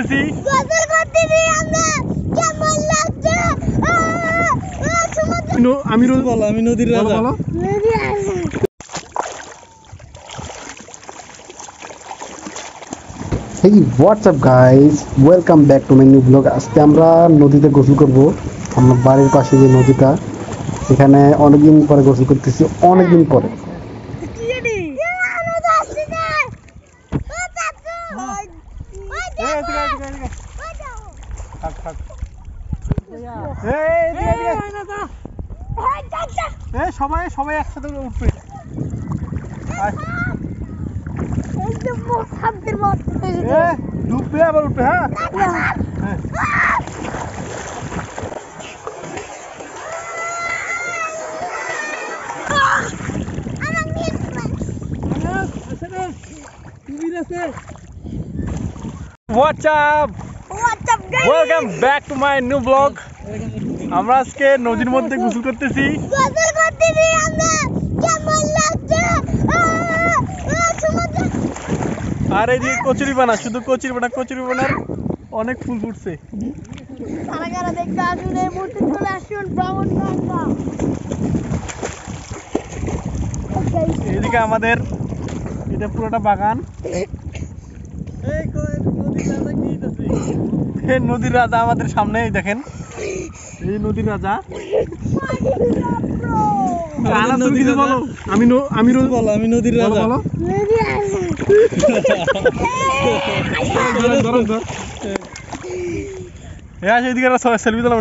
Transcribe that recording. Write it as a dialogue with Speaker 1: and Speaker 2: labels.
Speaker 1: করতেছি। আমি নদীর রাজা।
Speaker 2: Hey, what's up guys? Welcome back to my new vlog. আজকে আমরা নদীতে গোসল করব। আমার বাড়ির পাশে যে নদীটা, এখানে অনেকদিন পরে গোসল করতেছি, অনেকদিন পরে।
Speaker 1: সবাই সবাই একসাথে উঠবে। ডুববে আবার উঠবে। হ্যাঁ What's up? Guys? Welcome back to my new vlog. আমরা আজকে নদীর মধ্যে গোসল করতেছি। আর এই যে কচুরিপানা, শুধু কচুরিপানার অনেক ফুল ফুটছে। এদিকে আমাদের এটা পুরোটা বাগান। নদীর রাজা আমাদের সামনেই দেখেন, এই নদীর রাজা। আমি নদীর রাজা। এদিকে সেলফি তোলা।